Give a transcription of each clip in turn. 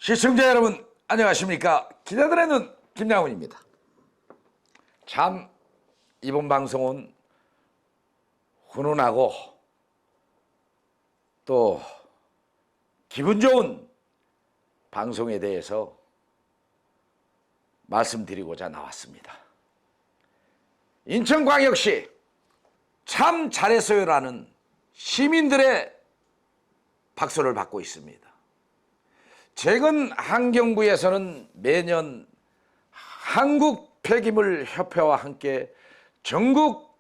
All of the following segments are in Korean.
시청자 여러분 안녕하십니까. 기자들의 눈 김양훈입니다. 참 이번 방송은 훈훈하고 또 기분 좋은 방송에 대해서 말씀드리고자 나왔습니다. 인천광역시 참 잘했어요라는 시민들의 박수를 받고 있습니다. 최근 환경부에서는 매년 한국폐기물협회와 함께 전국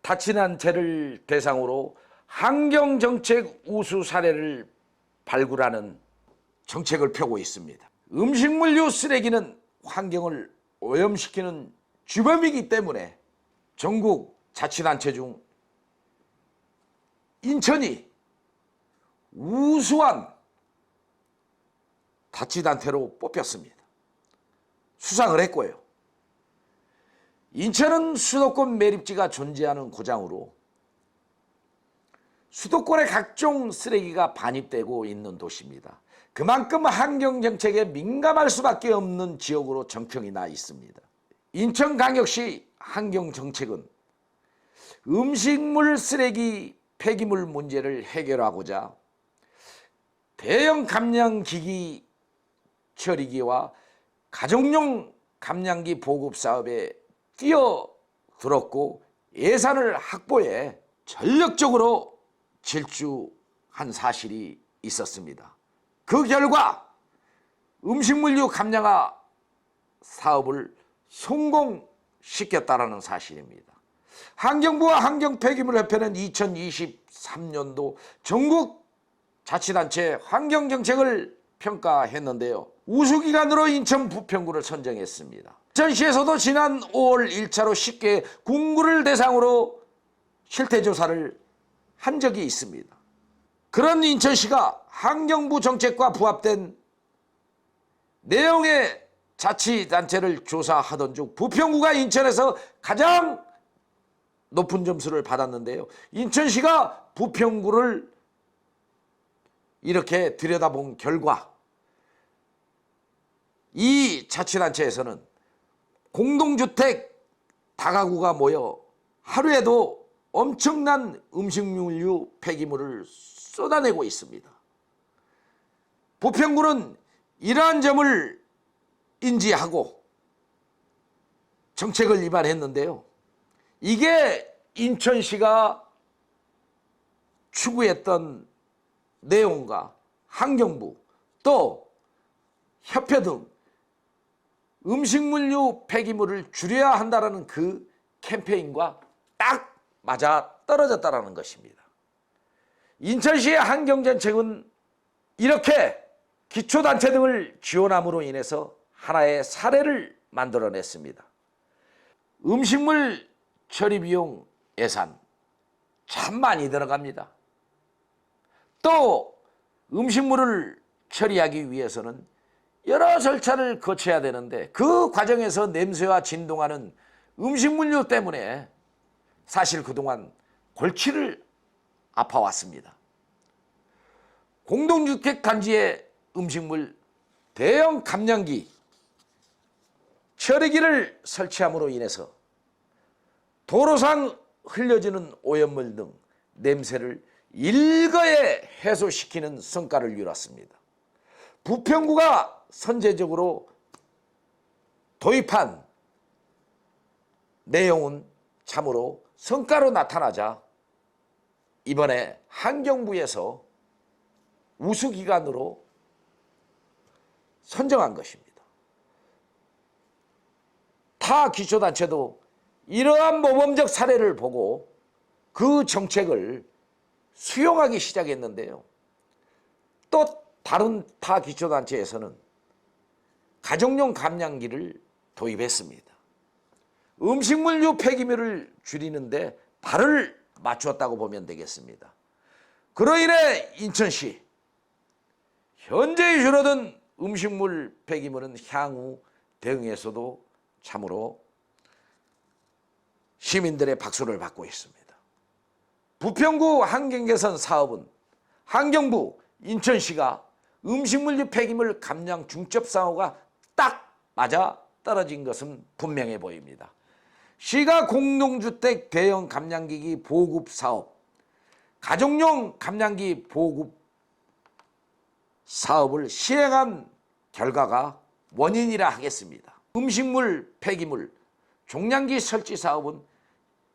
자치단체를 대상으로 환경정책 우수 사례를 발굴하는 정책을 펴고 있습니다. 음식물류 쓰레기는 환경을 오염시키는 주범이기 때문에 전국 자치단체 중 인천이 우수한 자치단체로 뽑혔습니다. 수상을 했고요. 인천은 수도권 매립지가 존재하는 고장으로 수도권에 각종 쓰레기가 반입되고 있는 도시입니다. 그만큼 환경정책에 민감할 수밖에 없는 지역으로 정평이 나 있습니다. 인천광역시 환경정책은 음식물 쓰레기 폐기물 문제를 해결하고자 대형 감량기기 처리기와 가정용 감량기 보급 사업에 뛰어들었고 예산을 확보해 전력적으로 질주한 사실이 있었습니다. 그 결과 음식물류 감량화 사업을 성공시켰다는 사실입니다. 환경부와 환경폐기물협회는 2023년도 전국 자치단체 환경정책을 평가했는데요. 우수기관으로 인천 부평구를 선정했습니다. 인천시에서도 지난 5월 1차로 10개 군구를 대상으로 실태조사를 한 적이 있습니다. 그런 인천시가 환경부 정책과 부합된 내용의 자치단체를 조사하던 중 부평구가 인천에서 가장 높은 점수를 받았는데요. 인천시가 부평구를 이렇게 들여다본 결과 이 자치단체에서는 공동주택 다가구가 모여 하루에도 엄청난 음식물류 폐기물을 쏟아내고 있습니다. 부평구는 이러한 점을 인지하고 정책을 입안했는데요. 이게 인천시가 추구했던 내용과 환경부 또 협회 등 음식물류 폐기물을 줄여야 한다는 그 캠페인과 딱 맞아 떨어졌다는 것입니다. 인천시의 환경정책은 이렇게 기초단체 등을 지원함으로 인해서 하나의 사례를 만들어냈습니다. 음식물 처리 비용 예산 참 많이 들어갑니다. 또 음식물을 처리하기 위해서는 여러 절차를 거쳐야 되는데 그 과정에서 냄새와 진동하는 음식물류 때문에 사실 그동안 골치를 아파왔습니다. 공동주택 단지에 음식물 대형 감량기 처리기를 설치함으로 인해서 도로상 흘려지는 오염물 등 냄새를 일거에 해소시키는 성과를 이뤘습니다. 부평구가 선제적으로 도입한 내용은 참으로 성과로 나타나자 이번에 환경부에서 우수기관으로 선정한 것입니다. 타 기초단체도 이러한 모범적 사례를 보고 그 정책을 수용하기 시작했는데요. 또 다른 타 기초단체에서는 가정용 감량기를 도입했습니다. 음식물류 폐기물을 줄이는데 발을 맞추었다고 보면 되겠습니다. 그로 인해 인천시 현재의 줄어든 음식물 폐기물은 향후 대응에서도 참으로 시민들의 박수를 받고 있습니다. 부평구 환경개선 사업은 환경부, 인천시가 음식물류 폐기물 감량 중첩 사고가 딱 맞아 떨어진 것은 분명해 보입니다. 시가 공동주택 대형 감량기기 보급 사업, 가정용 감량기 보급 사업을 시행한 결과가 원인이라 하겠습니다. 음식물 폐기물 종량기 설치 사업은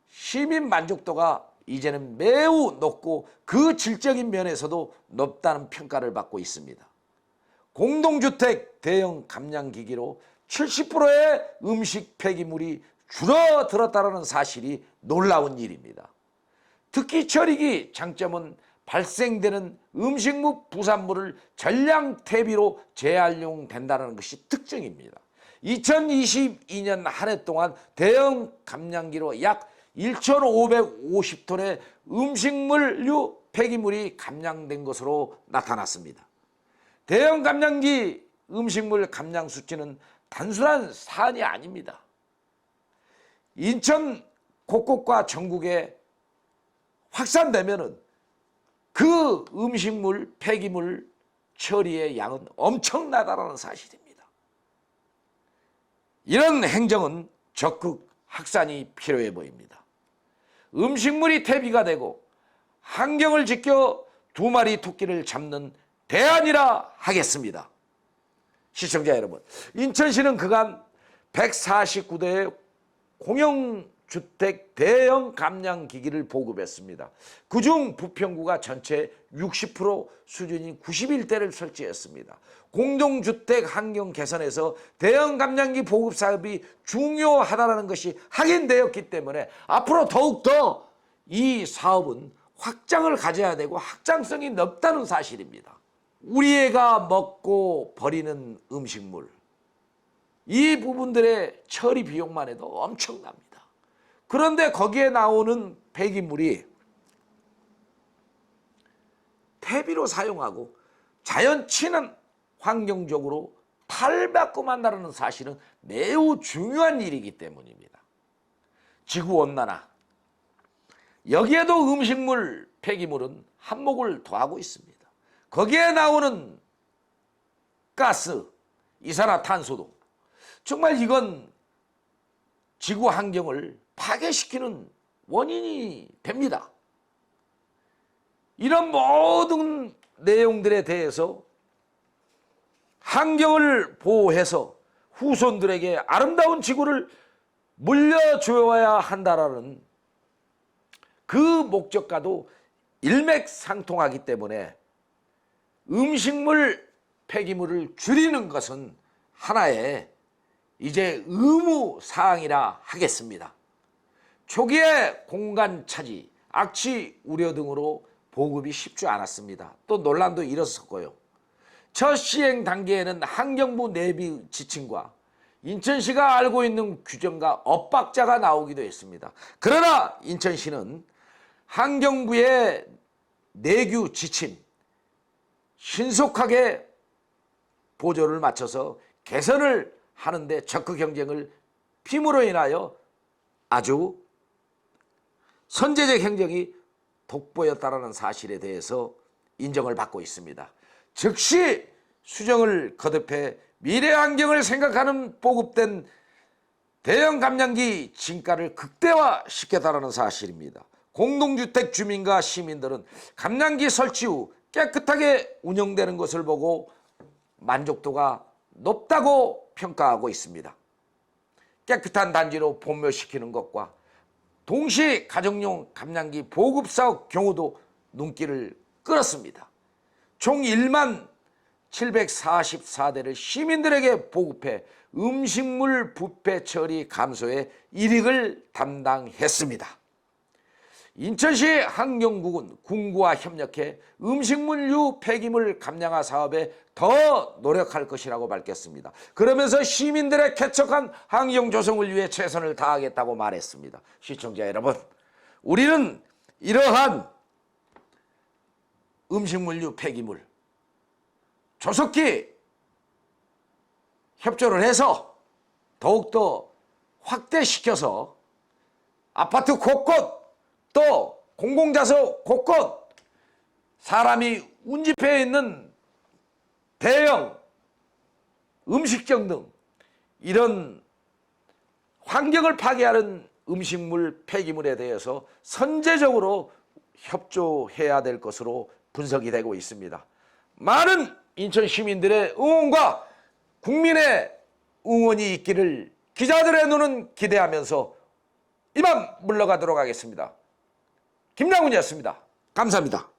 시민 만족도가 이제는 매우 높고 그 질적인 면에서도 높다는 평가를 받고 있습니다. 공동주택 대형 감량기기로 70%의 음식 폐기물이 줄어들었다는 사실이 놀라운 일입니다. 특히 처리기 장점은 발생되는 음식물 부산물을 전량 퇴비로 재활용된다는 것이 특징입니다. 2022년 한 해 동안 대형 감량기로 약 1,550톤의 음식물류 폐기물이 감량된 것으로 나타났습니다. 대형 감량기 음식물 감량 수치는 단순한 사안이 아닙니다. 인천 곳곳과 전국에 확산되면은 그 음식물 폐기물 처리의 양은 엄청나다라는 사실입니다. 이런 행정은 적극 확산이 필요해 보입니다. 음식물이 퇴비가 되고 환경을 지켜 두 마리 토끼를 잡는 대안이라 하겠습니다. 시청자 여러분, 인천시는 그간 149대의 공영주택 대형 감량기기를 보급했습니다. 그중 부평구가 전체 60% 수준인 91대를 설치했습니다. 공동주택 환경 개선에서 대형 감량기 보급 사업이 중요하다는 것이 확인되었기 때문에 앞으로 더욱더 이 사업은 확장을 가져야 되고 확장성이 높다는 사실입니다. 우리 애가 먹고 버리는 음식물, 이 부분들의 처리 비용만 해도 엄청납니다. 그런데 거기에 나오는 폐기물이 퇴비로 사용하고 자연 친환 환경적으로 탈바꿈 한다는 사실은 매우 중요한 일이기 때문입니다. 지구온난화, 여기에도 음식물 폐기물은 한몫을 더하고 있습니다. 거기에 나오는 가스, 이산화탄소도 정말 이건 지구 환경을 파괴시키는 원인이 됩니다. 이런 모든 내용들에 대해서 환경을 보호해서 후손들에게 아름다운 지구를 물려줘야 한다라는 그 목적과도 일맥상통하기 때문에 음식물 폐기물을 줄이는 것은 하나의 이제 의무사항이라 하겠습니다. 초기에 공간 차지, 악취 우려 등으로 보급이 쉽지 않았습니다. 또 논란도 일었었고요. 첫 시행 단계에는 환경부 내비 지침과 인천시가 알고 있는 규정과 엇박자가 나오기도 했습니다. 그러나 인천시는 환경부의 내규 지침 신속하게 보조를 맞춰서 개선을 하는데 적극 경쟁을 핌으로 인하여 아주 선제적 행정이 돋보였다는 사실에 대해서 인정을 받고 있습니다. 즉시 수정을 거듭해 미래 환경을 생각하는 보급된 대형 감량기 진가를 극대화시켰다는 사실입니다. 공동주택 주민과 시민들은 감량기 설치 후 깨끗하게 운영되는 것을 보고 만족도가 높다고 평가하고 있습니다. 깨끗한 단지로 분묘시키는 것과 동시 가정용 감량기 보급 사업 경우도 눈길을 끌었습니다. 총 1만 744대를 시민들에게 보급해 음식물 부패 처리 감소에 일익을 담당했습니다. 인천시 환경국은 군구와 협력해 음식물류 폐기물 감량화 사업에 더 노력할 것이라고 밝혔습니다. 그러면서 시민들의 쾌척한 환경 조성을 위해 최선을 다하겠다고 말했습니다. 시청자 여러분, 우리는 이러한 음식물류 폐기물 조속히 협조를 해서 더욱더 확대시켜서 아파트 곳곳 또 공공자소 곳곳 사람이 운집해 있는 대형 음식점 등 이런 환경을 파괴하는 음식물 폐기물에 대해서 선제적으로 협조해야 될 것으로 분석이 되고 있습니다. 많은 인천 시민들의 응원과 국민의 응원이 있기를 기자들의 눈은 기대하면서 이만 물러가도록 하겠습니다. 김남훈이었습니다. 감사합니다.